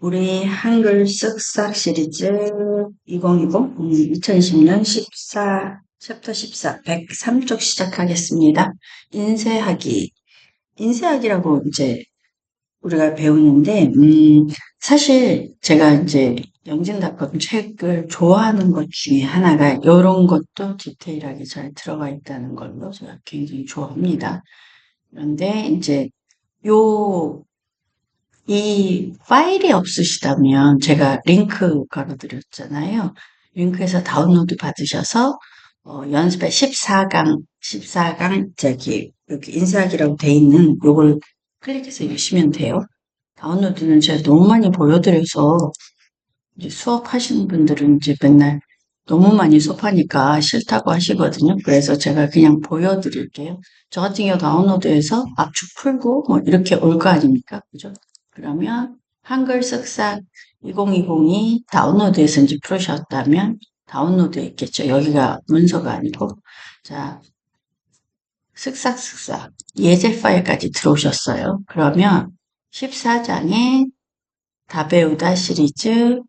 우리 한글 쓱싹 시리즈 2020, 2020년 챕터 14, 103쪽 시작하겠습니다. 인쇄하기. 인쇄하기라고 이제 우리가 배우는데, 사실 제가 이제 영진닷컴 책을 좋아하는 것 중에 하나가 이런 것도 디테일하게 잘 들어가 있다는 걸로 제가 굉장히 좋아합니다. 그런데 이제 이 파일이 없으시다면 제가 링크 걸어드렸잖아요. 링크에서 다운로드 받으셔서 연습회 14강 여기 인쇄하기라고 돼 있는 요걸 클릭해서 읽으시면 돼요. 다운로드는 제가 너무 많이 보여드려서 이제 수업하시는 분들은 이제 맨날 너무 많이 수업하니까 싫다고 하시거든요. 그래서 제가 그냥 보여드릴게요. 저 같은 경우 다운로드해서 압축 풀고 뭐 이렇게 올 거 아닙니까? 그죠? 그러면 한글 쓱싹 2020이 다운로드해서 이제 풀으셨다면 다운로드에 있겠죠. 여기가 문서가 아니고. 자, 쓱싹쓱싹 예제 파일까지 들어오셨어요. 그러면 14장에 다 배우다 시리즈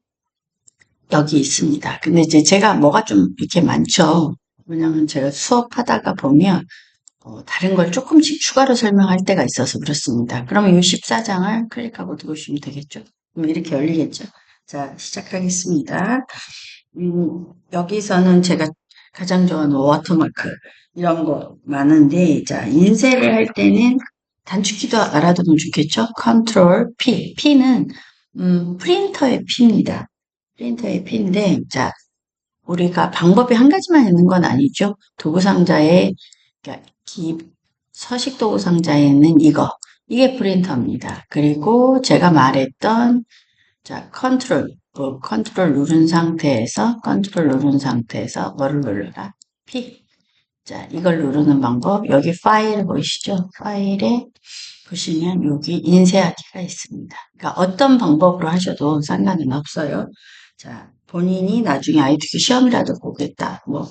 여기 있습니다. 근데 이제 제가 뭐가 좀 이렇게 많죠. 왜냐면 제가 수업하다가 보면 다른 걸 조금씩 추가로 설명할 때가 있어서 그렇습니다. 그러면 이 14장을 클릭하고 들어오시면 되겠죠. 그럼 이렇게 열리겠죠. 자, 시작하겠습니다. 여기서는 제가 가장 좋아하는 워터마크 이런 거 많은데, 자, 인쇄를 할 때는 단축키도 알아두면 좋겠죠. 컨트롤 P. P는 프린터의 P입니다. 프린터의 P인데, 자, 우리가 방법이 한 가지만 있는 건 아니죠. 도구 상자에, 그러니까 서식 도구 상자에는 이게 프린터입니다. 그리고 제가 말했던, 자, 컨트롤 누른 상태에서, 뭐를 눌러라? P. 자, 이걸 누르는 방법, 여기 파일 보이시죠? 파일에 보시면 여기 인쇄하기가 있습니다. 그러니까 어떤 방법으로 하셔도 상관은 없어요. 자, 본인이 나중에 아이투키 시험이라도 보겠다. 뭐,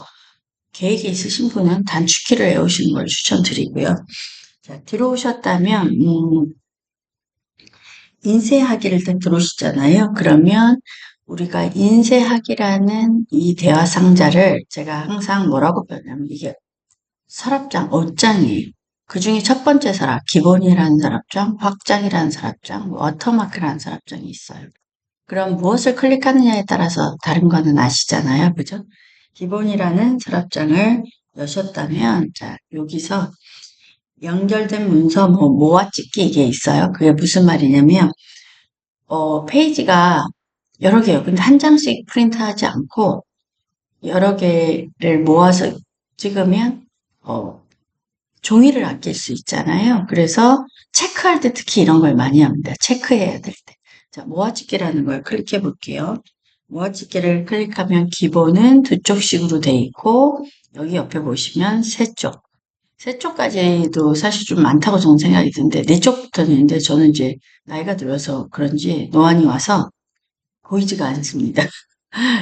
계획이 있으신 분은 단축키를 외우시는 걸 추천드리고요. 자, 들어오셨다면, 인쇄하기를 딱 들어오시잖아요. 그러면 우리가 인쇄하기라는 이 대화 상자를 제가 항상 뭐라고 표현하면 이게 서랍장, 옷장이에요. 그 중에 첫 번째 서랍, 기본이라는 서랍장, 확장이라는 서랍장, 워터마크라는 서랍장이 있어요. 그럼 무엇을 클릭하느냐에 따라서 다른 거는 아시잖아요. 그죠? 기본이라는 서랍장을 여셨다면, 자, 여기서 연결된 문서 모아찍기 이게 있어요. 그게 무슨 말이냐면, 페이지가 여러 개요. 근데 한 장씩 프린트하지 않고 여러 개를 모아서 찍으면, 종이를 아낄 수 있잖아요. 그래서 체크할 때 특히 이런 걸 많이 합니다. 체크해야 될 때. 자, 모아찍기라는 걸 클릭해 볼게요. 모아찍기를 클릭하면 기본은 두 쪽씩으로 돼 있고 여기 옆에 보시면 세 쪽. 세 쪽까지도 사실 좀 많다고 저는 생각이 드는데 네 쪽부터는 있는데 저는 이제 나이가 들어서 그런지 노안이 와서 보이지가 않습니다.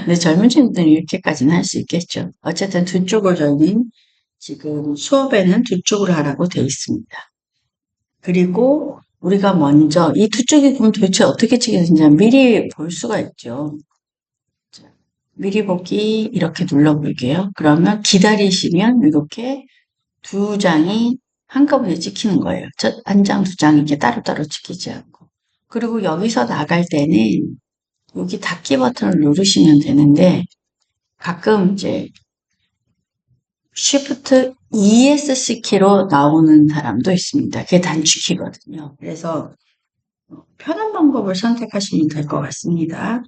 근데 젊은 친구들은 이렇게까지는 할 수 있겠죠. 어쨌든 두 쪽을 저희는 지금 수업에는 두 쪽으로 하라고 되어 있습니다. 그리고 우리가 먼저 이 두 쪽이 그럼 도대체 어떻게 찍혀지는지 미리 볼 수가 있죠. 미리 보기 이렇게 눌러볼게요. 그러면 기다리시면 이렇게 두 장이 한꺼번에 찍히는 거예요. 한 장, 두 장 이렇게 따로따로 찍히지 않고. 그리고 여기서 나갈 때는 여기 닫기 버튼을 누르시면 되는데 가끔 이제 Shift ESC 키로 나오는 사람도 있습니다. 그게 단축키거든요. 그래서 편한 방법을 선택하시면 될 것 같습니다.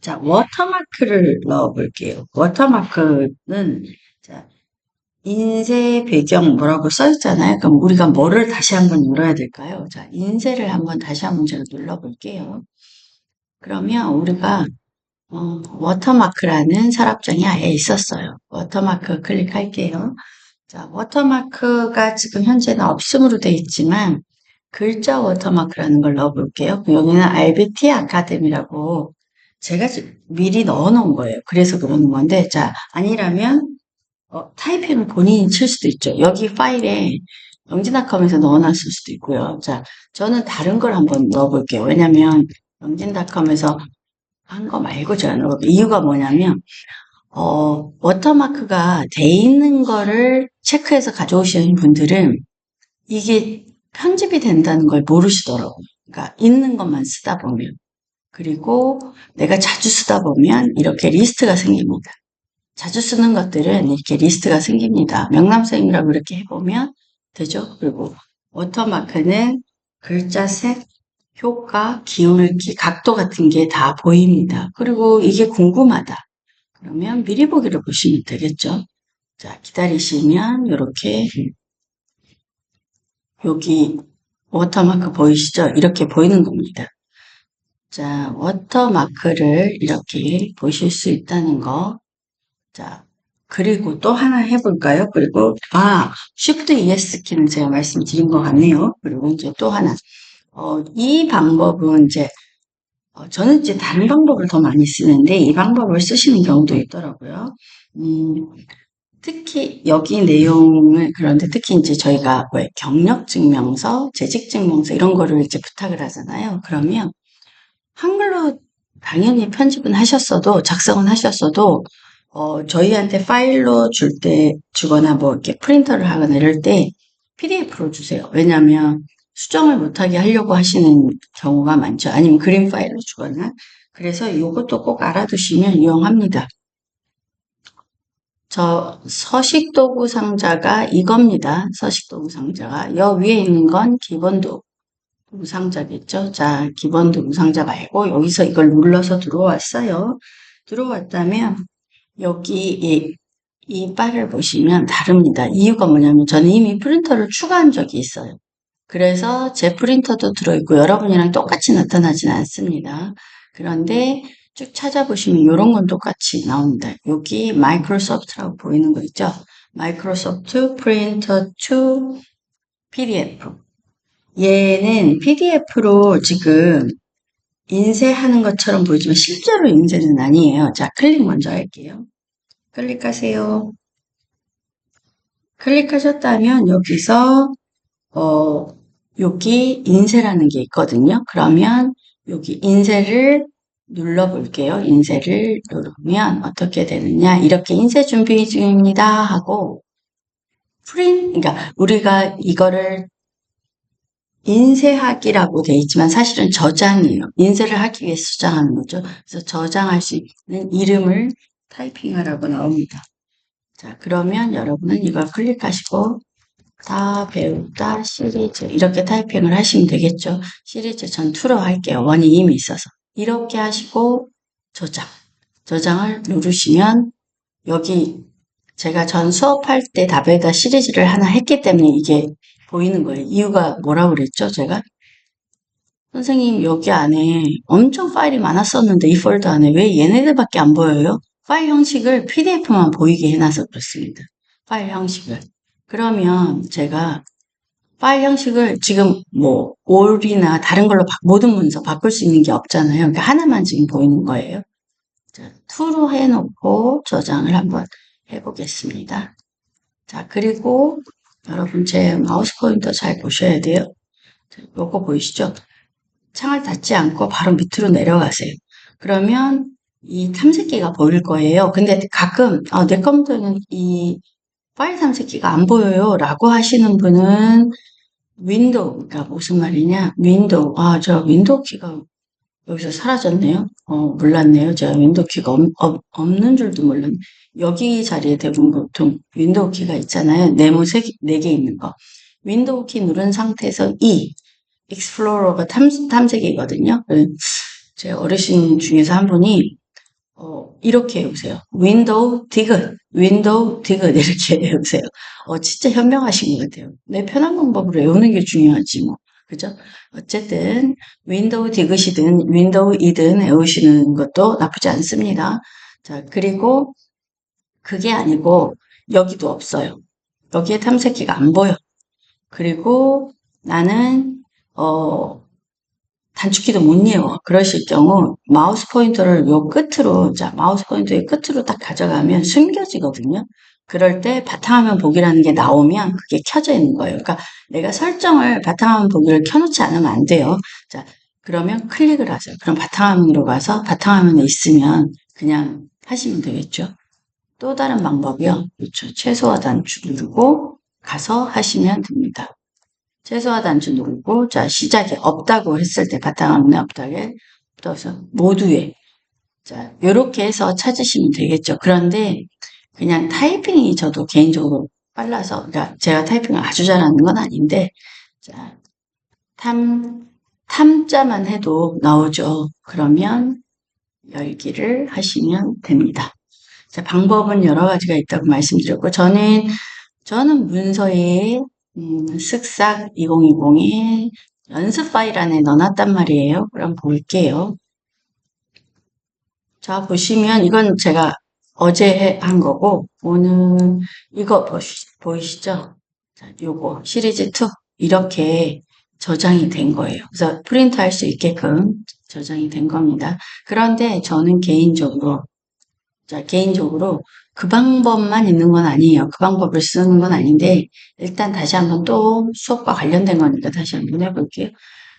자, 워터마크를 넣어볼게요. 워터마크는 자, 인쇄 배경 뭐라고 써있잖아요. 그럼 우리가 뭐를 다시 한번 눌러야 될까요? 자, 인쇄를 한번 다시 한번 제가 눌러볼게요. 그러면 우리가 워터마크라는 서랍장이 아예 있었어요. 워터마크 클릭할게요. 자, 워터마크가 지금 현재는 없음으로 되어 있지만 글자 워터마크라는 걸 넣어볼게요. 여기는 RBT 아카데미라고 제가 미리 넣어놓은 거예요. 그래서 그러는 건데, 자, 아니라면 타이핑을 본인이 칠 수도 있죠. 여기 파일에 영진닷컴에서 넣어놨을 수도 있고요. 자, 저는 다른 걸 한번 넣어볼게요. 왜냐면 영진닷컴에서 한 거 말고 제가 넣어볼게요. 이유가 뭐냐면 워터마크가 돼 있는 거를 체크해서 가져오시는 분들은 이게 편집이 된다는 걸 모르시더라고요. 그러니까 있는 것만 쓰다 보면. 그리고 내가 자주 쓰다 보면 이렇게 리스트가 생깁니다. 자주 쓰는 것들은 이렇게 리스트가 생깁니다. 명람쌤이라고 이렇게 해보면 되죠. 그리고 워터마크는 글자 색, 효과, 기울기, 각도 같은 게 다 보입니다. 그리고 이게 궁금하다. 그러면 미리 보기를 보시면 되겠죠. 자, 기다리시면 이렇게 여기 워터마크 보이시죠? 이렇게 보이는 겁니다. 자, 워터마크를 이렇게 보실 수 있다는 거. 자, 그리고 또 하나 해볼까요? 그리고, Shift ES 키는 제가 말씀드린 것 같네요. 그리고 이제 또 하나. 이 방법은 이제, 저는 이제 다른 방법을 더 많이 쓰는데, 이 방법을 쓰시는 경우도 있더라고요. 특히 여기 내용을, 그런데 특히 이제 저희가 왜 경력증명서, 재직증명서 이런 거를 이제 부탁을 하잖아요. 그러면 한글로 당연히 편집은 하셨어도, 작성은 하셨어도, 저희한테 파일로 주거나 뭐 이렇게 프린터를 하거나 이럴 때 PDF로 주세요. 왜냐면 수정을 못하게 하려고 하시는 경우가 많죠. 아니면 그림 파일로 주거나. 그래서 이것도 꼭 알아두시면 유용합니다. 저 서식도구 상자가 이겁니다. 서식도구 상자가. 여 위에 있는 건 기본도구 상자겠죠. 자, 기본도구 상자 말고 여기서 이걸 눌러서 들어왔어요. 들어왔다면 여기 이 바를 보시면 다릅니다. 이유가 뭐냐면 저는 이미 프린터를 추가한 적이 있어요. 그래서 제 프린터도 들어있고 여러분이랑 똑같이 나타나지는 않습니다. 그런데 쭉 찾아보시면 이런 건 똑같이 나옵니다. 여기 마이크로소프트라고 보이는 거 있죠? 마이크로소프트 프린터 2 PDF. 얘는 PDF로 지금 인쇄하는 것처럼 보이지만 실제로 인쇄는 아니에요. 자, 클릭 먼저 할게요. 클릭하세요. 클릭하셨다면 여기서 여기 인쇄라는 게 있거든요. 그러면 여기 인쇄를 눌러볼게요. 인쇄를 누르면 어떻게 되느냐. 이렇게 인쇄 준비 중입니다 하고 그러니까 우리가 이거를 인쇄하기라고 돼 있지만 사실은 저장이에요. 인쇄를 하기 위해서 저장하는 거죠. 그래서 저장할 수 있는 이름을 타이핑하라고 나옵니다. 자, 그러면 여러분은 이걸 클릭하시고 다 배우다 시리즈 이렇게 타이핑을 하시면 되겠죠. 시리즈 전 2로 할게요. 1이 이미 있어서. 이렇게 하시고 저장을 누르시면 여기 제가 전 수업할 때 다 배우다 시리즈를 하나 했기 때문에 이게 보이는 거예요. 이유가 뭐라고 그랬죠, 제가? 선생님, 여기 안에 엄청 파일이 많았었는데 이 폴더 안에 왜 얘네들밖에 안 보여요? 파일 형식을 PDF만 보이게 해놔서 그렇습니다. 파일 형식을. 그러면 제가 파일 형식을 지금 뭐 올이나 다른 걸로 모든 문서 바꿀 수 있는 게 없잖아요. 그러니까 하나만 지금 보이는 거예요. 자, 2로 해놓고 저장을 한번 해보겠습니다. 자, 그리고 여러분 제 마우스 포인터 잘 보셔야 돼요. 요거 보이시죠? 창을 닫지 않고 바로 밑으로 내려가세요. 그러면 이 탐색기가 보일 거예요. 근데 가끔 내 컴퓨터는 이 파일 탐색기가 안 보여요 라고 하시는 분은 윈도우, 그러니까 무슨 말이냐, 윈도우, 저 윈도우 키가 여기서 사라졌네요. 몰랐네요. 제가 윈도우 키가 없는 줄도 몰랐네. 여기 자리에 대부분 보통 윈도우 키가 있잖아요. 네모 4개 있는 거. 윈도우 키 누른 상태에서 익스플로러가 탐색이거든요. 제 어르신 중에서 한 분이 이렇게 해보세요. 윈도우 디귿 이렇게 해보세요. 진짜 현명하신 것 같아요. 내 편한 방법으로 외우는 게 중요하지 뭐. 그죠? 어쨌든 윈도우 디귿이든 윈도우이든 외우시는 것도 나쁘지 않습니다. 자, 그리고 그게 아니고 여기도 없어요. 여기에 탐색기가 안 보여. 그리고 나는 단축키도 못 외워. 그러실 경우 마우스 포인터를 요 끝으로, 자, 마우스 포인터의 끝으로 딱 가져가면 숨겨지거든요. 그럴 때 바탕화면 보기라는 게 나오면 그게 켜져 있는 거예요. 그러니까 내가 설정을 바탕화면 보기를 켜놓지 않으면 안 돼요. 자, 그러면 클릭을 하세요. 그럼 바탕화면으로 가서 바탕화면에 있으면 그냥 하시면 되겠죠. 또 다른 방법이요. 그렇죠. 최소화 단추 누르고 가서 하시면 됩니다. 최소화 단추 누르고 자 시작이 없다고 했을 때 바탕화면에 없다게 떠서 모두에 자 요렇게 해서 찾으시면 되겠죠. 그런데 그냥 타이핑이 저도 개인적으로 빨라서 그러니까 제가 타이핑을 아주 잘하는 건 아닌데 자 탐자만 해도 나오죠. 그러면 열기를 하시면 됩니다. 자, 방법은 여러 가지가 있다고 말씀드렸고 저는 문서에 쓱싹 2020에 연습 파일 안에 넣어놨단 말이에요. 그럼 볼게요. 자, 보시면 이건 제가 어제 한 거고 오늘 이거 보이시죠? 자, 요거 시리즈 2 이렇게 저장이 된 거예요. 그래서 프린트 할 수 있게끔 저장이 된 겁니다. 그런데 저는 개인적으로 그 방법만 있는 건 아니에요. 그 방법을 쓰는 건 아닌데 일단 다시 한번 또 수업과 관련된 거니까 다시 한번 해볼게요.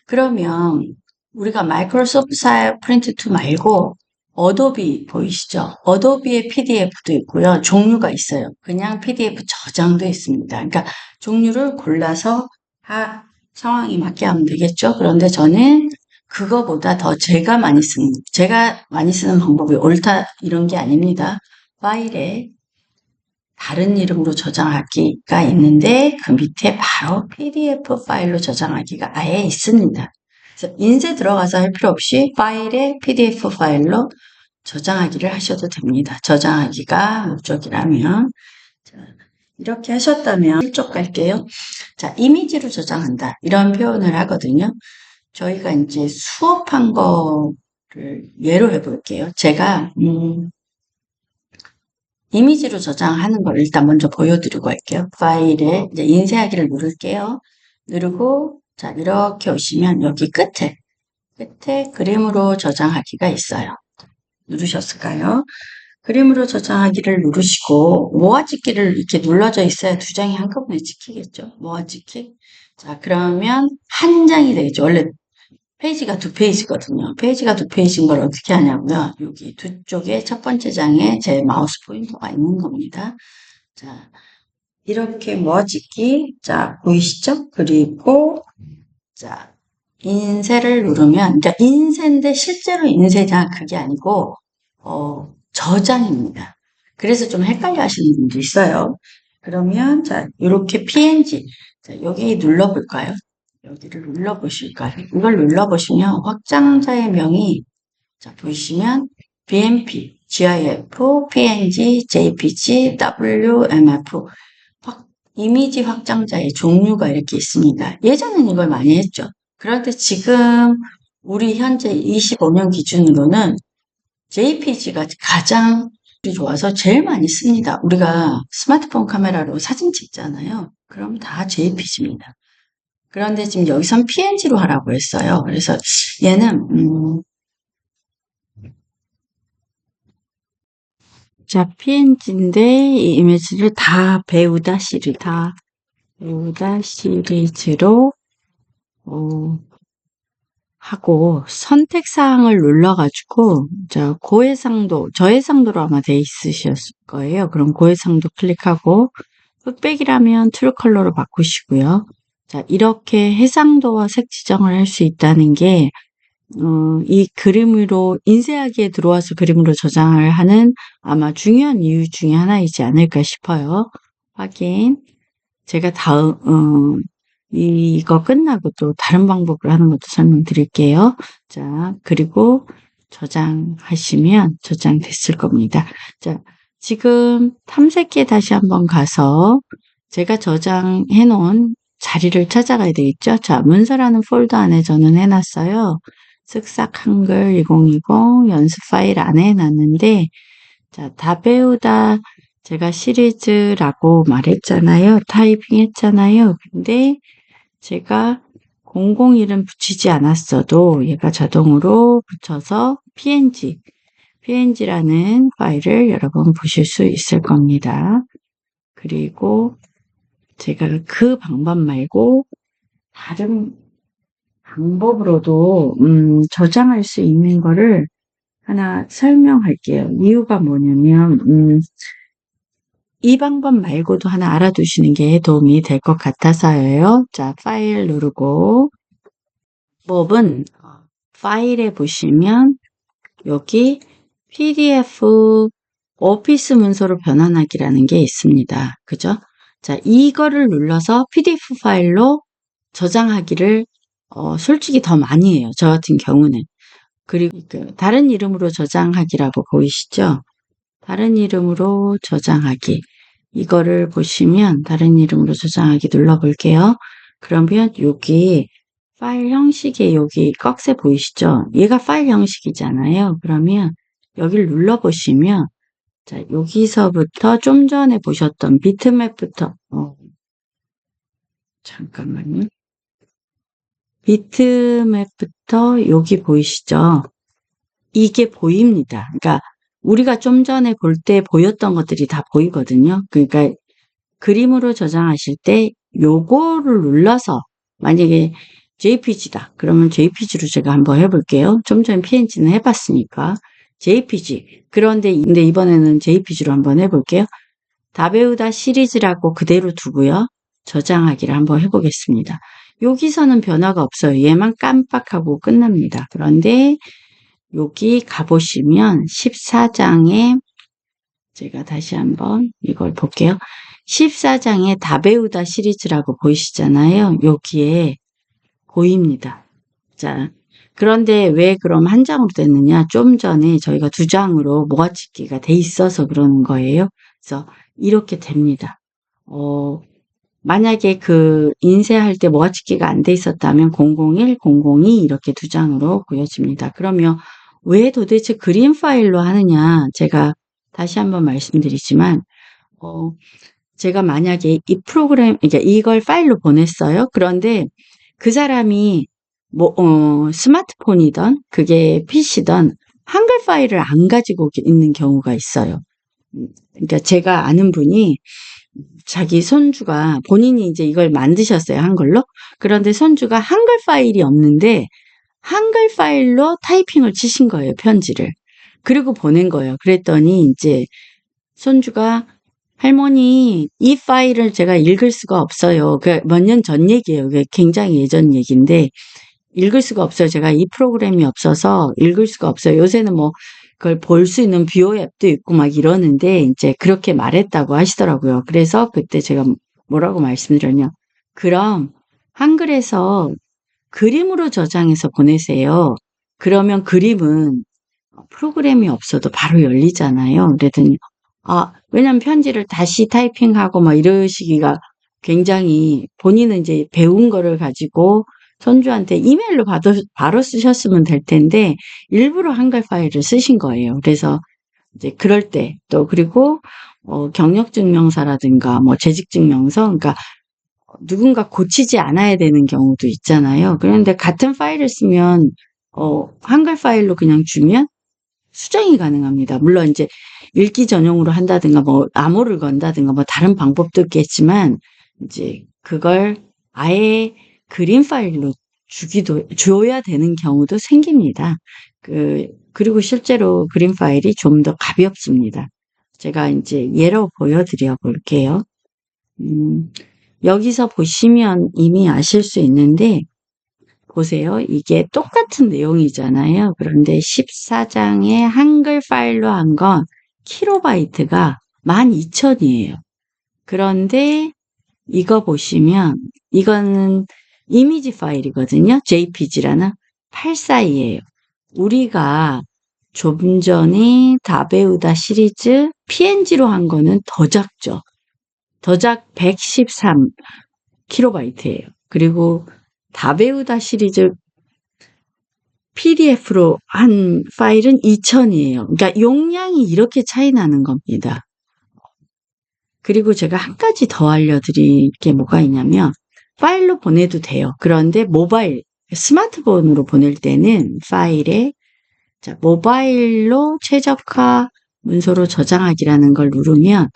그러면 우리가 마이크로소프트 프린트 2 말고 어도비 보이시죠? 어도비의 PDF도 있고요. 종류가 있어요. 그냥 PDF 저장도 있습니다. 그러니까 종류를 골라서 상황에 맞게 하면 되겠죠? 그런데 저는 그거보다 더 제가 많이 쓰는 방법이 옳다 이런 게 아닙니다. 파일에 다른 이름으로 저장하기가 있는데 그 밑에 바로 PDF 파일로 저장하기가 아예 있습니다. 그래서 인쇄 들어가서 할 필요 없이 파일에 PDF 파일로 저장하기를 하셔도 됩니다. 저장하기가 목적이라면 자, 이렇게 하셨다면 1쪽 갈게요. 자, 이미지로 저장한다 이런 표현을 하거든요. 저희가 이제 수업한 거를 예로 해볼게요. 제가 이미지로 저장하는 걸 일단 먼저 보여드리고 할게요. 파일에 이제 인쇄하기를 누를게요. 누르고 자 이렇게 오시면 여기 끝에 그림으로 저장하기가 있어요. 누르셨을까요? 그림으로 저장하기를 누르시고 모아찍기를 이렇게 눌러져 있어야 두 장이 한꺼번에 찍히겠죠. 모아찍기. 자 그러면 한 장이 되겠죠. 원래 페이지가 2페이지거든요. 페이지가 2페이지인 걸 어떻게 하냐고요. 여기 두 쪽에 첫 번째 장에 제 마우스 포인터가 있는 겁니다. 자, 이렇게 모아찍기. 자, 보이시죠? 그리고, 자, 인쇄를 누르면, 그러니까 인쇄인데 실제로 인쇄자 그게 아니고, 저장입니다. 그래서 좀 헷갈려 하시는 분도 있어요. 그러면, 자, 이렇게 PNG. 자, 여기 눌러볼까요? 여기를 눌러보실까요? 이걸 눌러보시면 확장자의 명이 자 보시면 BMP, GIF, PNG, JPG, WMF 이미지 확장자의 종류가 이렇게 있습니다. 예전엔 이걸 많이 했죠. 그런데 지금 우리 현재 25년 기준으로는 JPG가 가장 좋아서 제일 많이 씁니다. 우리가 스마트폰 카메라로 사진 찍잖아요. 그럼 다 JPG입니다. 그런데 지금 여기선 PNG로 하라고 했어요. 그래서 얘는 자 PNG인데 이 이미지를 다 배우다 시리즈로 하고 선택사항을 눌러가지고 고해상도 저해상도로 아마 돼 있으셨을 거예요. 그럼 고해상도 클릭하고 흑백이라면 트루컬러로 바꾸시고요. 자, 이렇게 해상도와 색 지정을 할 수 있다는 게, 이 그림으로, 인쇄하기에 들어와서 그림으로 저장을 하는 아마 중요한 이유 중에 하나이지 않을까 싶어요. 확인. 제가 이거 끝나고 또 다른 방법을 하는 것도 설명드릴게요. 자, 그리고 저장하시면 저장됐을 겁니다. 자, 지금 탐색기에 다시 한번 가서 제가 저장해 놓은 자리를 찾아가야 되겠죠. 자, 문서라는 폴더 안에 저는 해놨어요. 쓱싹 한글 2020 연습 파일 안에 해놨는데 자, 다 배우다 제가 시리즈라고 말했잖아요. 타이핑 했잖아요. 근데 제가 001은 붙이지 않았어도 얘가 자동으로 붙여서 PNG라는 파일을 여러분 보실 수 있을 겁니다. 그리고 제가 그 방법 말고 다른 방법으로도 저장할 수 있는 거를 하나 설명할게요. 이유가 뭐냐면 이 방법 말고도 하나 알아두시는 게 도움이 될 것 같아서요. 자, 파일 누르고 방법은 파일에 보시면 여기 PDF 오피스 문서로 변환하기라는 게 있습니다. 그죠? 자, 이거를 눌러서 PDF 파일로 저장하기를 솔직히 더 많이 해요. 저 같은 경우는. 그리고 다른 이름으로 저장하기라고 보이시죠? 다른 이름으로 저장하기. 이거를 보시면 다른 이름으로 저장하기 눌러볼게요. 그러면 여기 파일 형식에 여기 꺽쇠 보이시죠? 얘가 파일 형식이잖아요. 그러면 여기를 눌러보시면 자, 여기서부터 좀 전에 보셨던 비트맵부터 잠깐만요. 비트맵부터 여기 보이시죠? 이게 보입니다. 그러니까 우리가 좀 전에 볼 때 보였던 것들이 다 보이거든요. 그러니까 그림으로 저장하실 때 요거를 눌러서 만약에 JPG다. 그러면 JPG로 제가 한번 해볼게요. 좀 전에 PNG는 해봤으니까. JPG. 근데 이번에는 JPG로 한번 해볼게요. 다배우다 시리즈라고 그대로 두고요. 저장하기를 한번 해보겠습니다. 여기서는 변화가 없어요. 얘만 깜빡하고 끝납니다. 그런데 여기 가보시면 14장에 제가 다시 한번 이걸 볼게요. 14장에 다배우다 시리즈라고 보이시잖아요. 여기에 보입니다. 자, 그런데 왜 그럼 한 장으로 됐느냐? 좀 전에 저희가 두 장으로 모아찍기가 돼 있어서 그러는 거예요. 그래서 이렇게 됩니다. 만약에 그 인쇄할 때 모아찍기가 안 돼 있었다면 001, 002 이렇게 두 장으로 보여집니다. 그러면 왜 도대체 그림 파일로 하느냐? 제가 다시 한번 말씀드리지만 제가 만약에 이 프로그램, 그러니까 이걸 파일로 보냈어요. 그런데 그 사람이 스마트폰이든 그게 PC든 한글 파일을 안 가지고 있는 경우가 있어요. 그러니까 제가 아는 분이 자기 손주가 본인이 이제 이걸 만드셨어요. 한글로. 그런데 손주가 한글 파일이 없는데 한글 파일로 타이핑을 치신 거예요. 편지를. 그리고 보낸 거예요. 그랬더니 이제 손주가 할머니, 이 파일을 제가 읽을 수가 없어요. 몇 년 전 얘기예요. 그게 굉장히 예전 얘기인데 읽을 수가 없어요. 제가 이 프로그램이 없어서 읽을 수가 없어요. 요새는 뭐 그걸 볼 수 있는 뷰어 앱도 있고 막 이러는데 이제 그렇게 말했다고 하시더라고요. 그래서 그때 제가 뭐라고 말씀드렸냐. 그럼 한글에서 그림으로 저장해서 보내세요. 그러면 그림은 프로그램이 없어도 바로 열리잖아요. 그랬더니 왜냐면 편지를 다시 타이핑하고 막 이러시기가 굉장히 본인은 이제 배운 거를 가지고 손주한테 이메일로 바로 쓰셨으면 될 텐데 일부러 한글 파일을 쓰신 거예요. 그래서 이제 그럴 때 또 그리고 경력증명서라든가 뭐 재직증명서 그러니까 누군가 고치지 않아야 되는 경우도 있잖아요. 그런데 같은 파일을 쓰면 한글 파일로 그냥 주면 수정이 가능합니다. 물론 이제 읽기 전용으로 한다든가 뭐 암호를 건다든가 뭐 다른 방법도 있겠지만 이제 그걸 아예 그림 파일로 줘야 되는 경우도 생깁니다. 그리고 실제로 그림 파일이 좀 더 가볍습니다. 제가 이제 예로 보여드려 볼게요. 여기서 보시면 이미 아실 수 있는데 보세요. 이게 똑같은 내용이잖아요. 그런데 14장의 한글 파일로 한 건 킬로바이트가 12,000이에요. 그런데 이거 보시면 이거는 이미지 파일이거든요. JPG라는 84이에요. 우리가 좀 전에 다배우다 시리즈 PNG로 한 거는 더 작죠. 더 113kb예요. 그리고 다배우다 시리즈 PDF로 한 파일은 2000이에요. 그러니까 용량이 이렇게 차이 나는 겁니다. 그리고 제가 한 가지 더 알려드릴 게 뭐가 있냐면 파일로 보내도 돼요. 그런데 스마트폰으로 보낼 때는 파일에 모바일로 최적화 문서로 저장하기라는 걸 누르면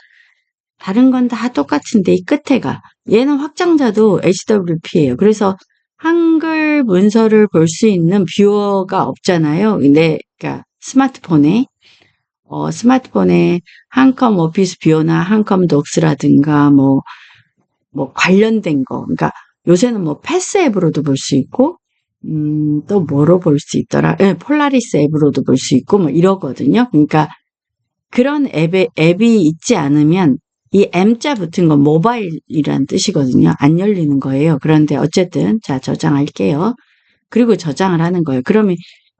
다른 건 다 똑같은데 이 끝에가 얘는 확장자도 HWP예요. 그래서 한글 문서를 볼 수 있는 뷰어가 없잖아요. 근데 그러니까 스마트폰에 한컴 오피스 뷰어나 한컴 독스라든가 뭐 관련된 거. 그러니까 요새는 뭐 패스 앱으로도 볼 수 있고 또 뭐로 볼 수 있더라? 예, 폴라리스 앱으로도 볼 수 있고 뭐 이러거든요. 그러니까 그런 앱이 있지 않으면 이 M자 붙은 건 모바일이란 뜻이거든요. 안 열리는 거예요. 그런데 어쨌든 자 저장할게요. 그리고 저장을 하는 거예요. 그러면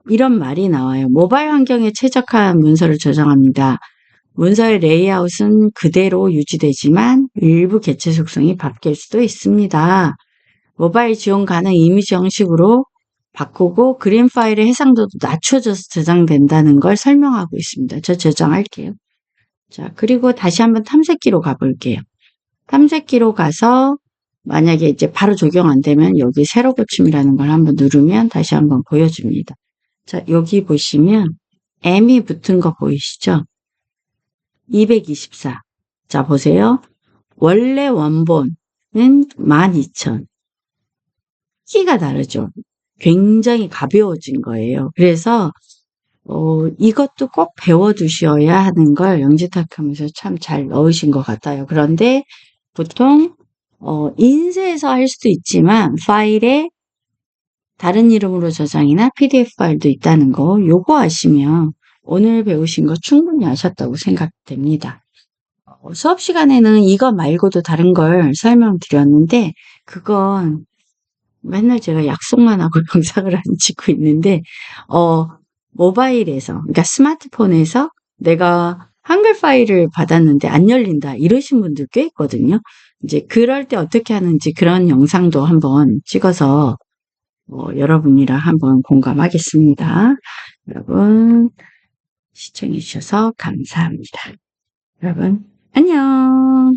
이런 말이 나와요. 모바일 환경에 최적화한 문서를 저장합니다. 문서의 레이아웃은 그대로 유지되지만 일부 개체 속성이 바뀔 수도 있습니다. 모바일 지원 가능 이미지 형식으로 바꾸고 그림 파일의 해상도도 낮춰져서 저장된다는 걸 설명하고 있습니다. 저 저장할게요. 자, 그리고 다시 한번 탐색기로 가볼게요. 탐색기로 가서 만약에 이제 바로 적용 안 되면 여기 새로 고침이라는 걸 한번 누르면 다시 한번 보여줍니다. 자, 여기 보시면 M이 붙은 거 보이시죠? 224. 자, 보세요. 원래 원본은 12,000. 키가 다르죠. 굉장히 가벼워진 거예요. 그래서 이것도 꼭 배워두셔야 하는 걸 영지탁하면서 참 잘 넣으신 것 같아요. 그런데 보통 인쇄해서 할 수도 있지만 파일에 다른 이름으로 저장이나 PDF 파일도 있다는 거 요거 아시면 오늘 배우신 거 충분히 아셨다고 생각됩니다. 수업 시간에는 이거 말고도 다른 걸 설명드렸는데 그건 맨날 제가 약속만 하고 영상을 안 찍고 있는데 모바일에서 그러니까 스마트폰에서 내가 한글 파일을 받았는데 안 열린다 이러신 분들 꽤 있거든요. 이제 그럴 때 어떻게 하는지 그런 영상도 한번 찍어서 여러분이랑 한번 공감하겠습니다. 여러분 시청해 주셔서 감사합니다. 여러분 안녕.